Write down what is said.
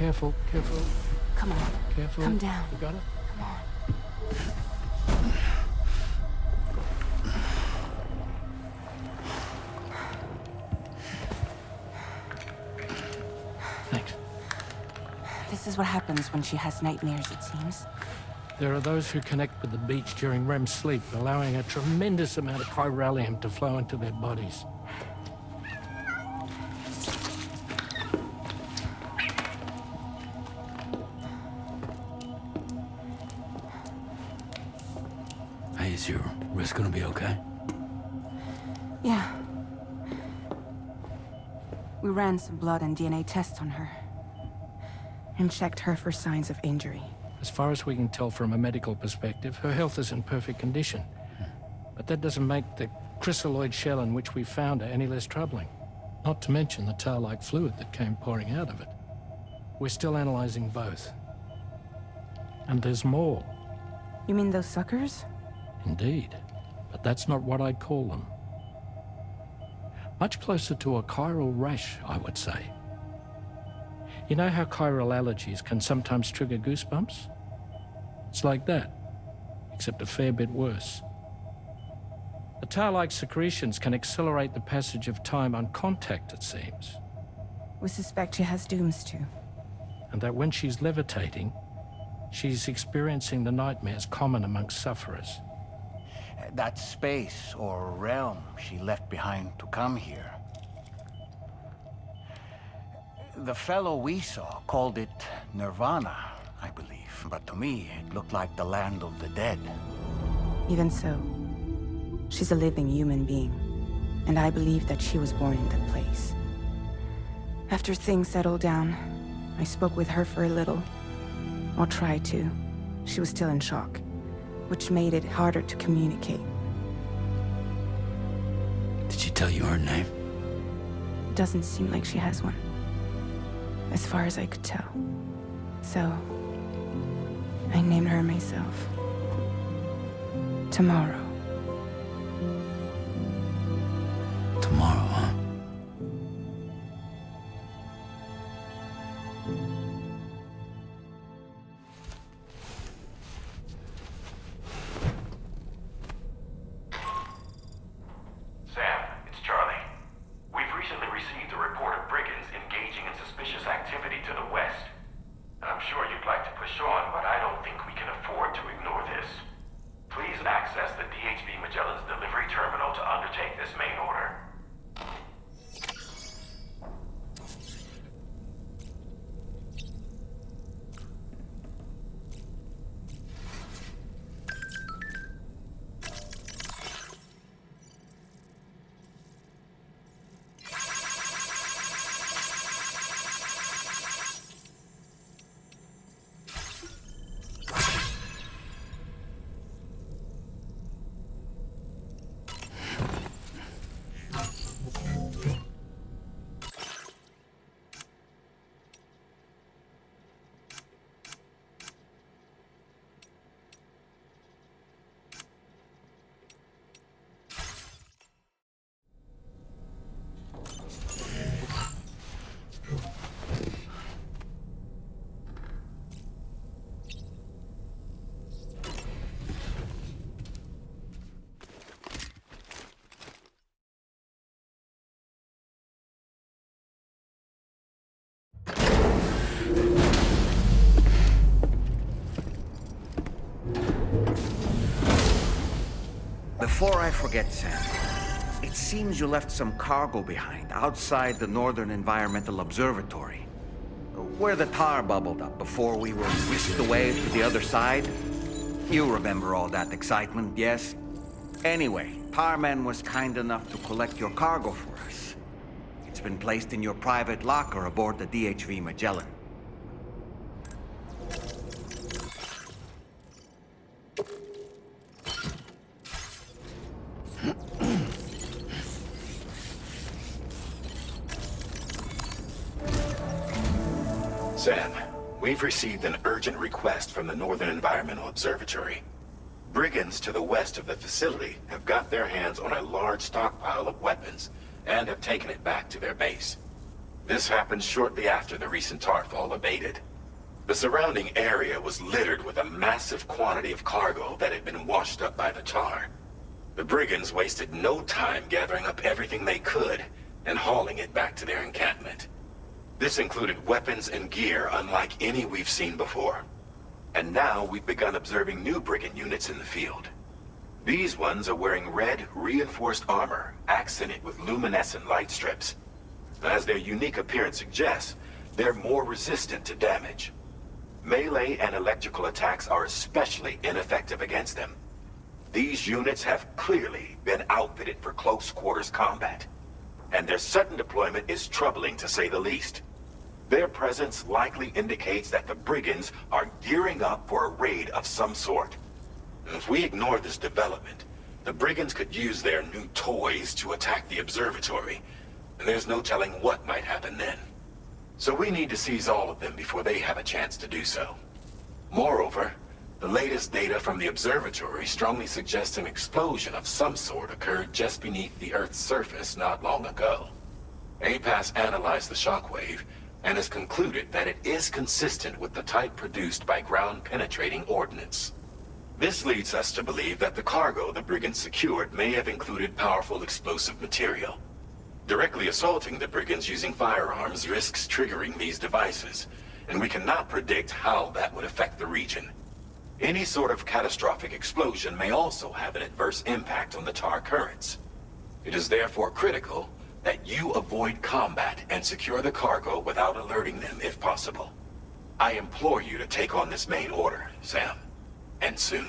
careful, careful. Come on. Careful. Come down. You got it? Come on. Thanks. This is what happens when she has nightmares, it seems. There are those who connect with the beach during REM sleep, allowing a tremendous amount of chiralium to flow into their bodies. Hey, is your wrist gonna be okay? Yeah. We ran some blood and DNA tests on her. And checked her for signs of injury. As far as we can tell from a medical perspective, her health is in perfect condition. But that doesn't make the chrysaloid shell in which we found her any less troubling. Not to mention the tar-like fluid that came pouring out of it. We're still analyzing both. And there's more. You mean those suckers? Indeed. But that's not what I'd call them. Much closer to a chiral rash, I would say. You know how chiral allergies can sometimes trigger goosebumps? It's like that, except a fair bit worse. The tar-like secretions can accelerate the passage of time on contact, it seems. We suspect she has dooms too. And that when she's levitating, she's experiencing the nightmares common amongst sufferers. That space or realm she left behind to come here. The fellow we saw called it Nirvana, I believe. But to me, it looked like the land of the dead. Even so, she's a living human being. And I believe that she was born in that place. After things settled down, I spoke with her for a little. Or tried to. She was still in shock, which made it harder to communicate. Did she tell you her name? Doesn't seem like she has one. As far as I could tell. So, I named her myself. Tomorrow. Tomorrow, huh? Sam, it's Charlie. We've recently received a report of brigands engaging in suspicious activity to the west. I'm sure you'd like to push on, but I don't think we can afford to ignore this. Please access the DHV Magellan's delivery terminal to undertake this main order. Before I forget, Sam, it seems you left some cargo behind outside the Northern Environmental Observatory, where the tar bubbled up before we were whisked away to the other side. You remember all that excitement, yes? Anyway, Tarman was kind enough to collect your cargo for us. It's been placed in your private locker aboard the DHV Magellan. Sam, we've received an urgent request from the Northern Environmental Observatory. Brigands to the west of the facility have got their hands on a large stockpile of weapons and have taken it back to their base. This happened shortly after the recent tarfall abated. The surrounding area was littered with a massive quantity of cargo that had been washed up by the tar. The brigands wasted no time gathering up everything they could and hauling it back to their encampment. This included weapons and gear unlike any we've seen before. And now we've begun observing new brigand units in the field. These ones are wearing red, reinforced armor, accented with luminescent light strips. As their unique appearance suggests, they're more resistant to damage. Melee and electrical attacks are especially ineffective against them. These units have clearly been outfitted for close quarters combat, and their sudden deployment is troubling to say the least. Their presence likely indicates that the brigands are gearing up for a raid of some sort. If we ignore this development, the brigands could use their new toys to attack the observatory, and there's no telling what might happen then. So we need to seize all of them before they have a chance to do so. Moreover, the latest data from the observatory strongly suggests an explosion of some sort occurred just beneath the Earth's surface not long ago. APAS analyzed the shockwave and has concluded that it is consistent with the type produced by ground-penetrating ordnance. This leads us to believe that the cargo the brigands secured may have included powerful explosive material. Directly assaulting the brigands using firearms risks triggering these devices, and we cannot predict how that would affect the region. Any sort of catastrophic explosion may also have an adverse impact on the tar currents. It is therefore critical that you avoid combat and secure the cargo without alerting them if possible. I implore you to take on this main order, Sam. And soon.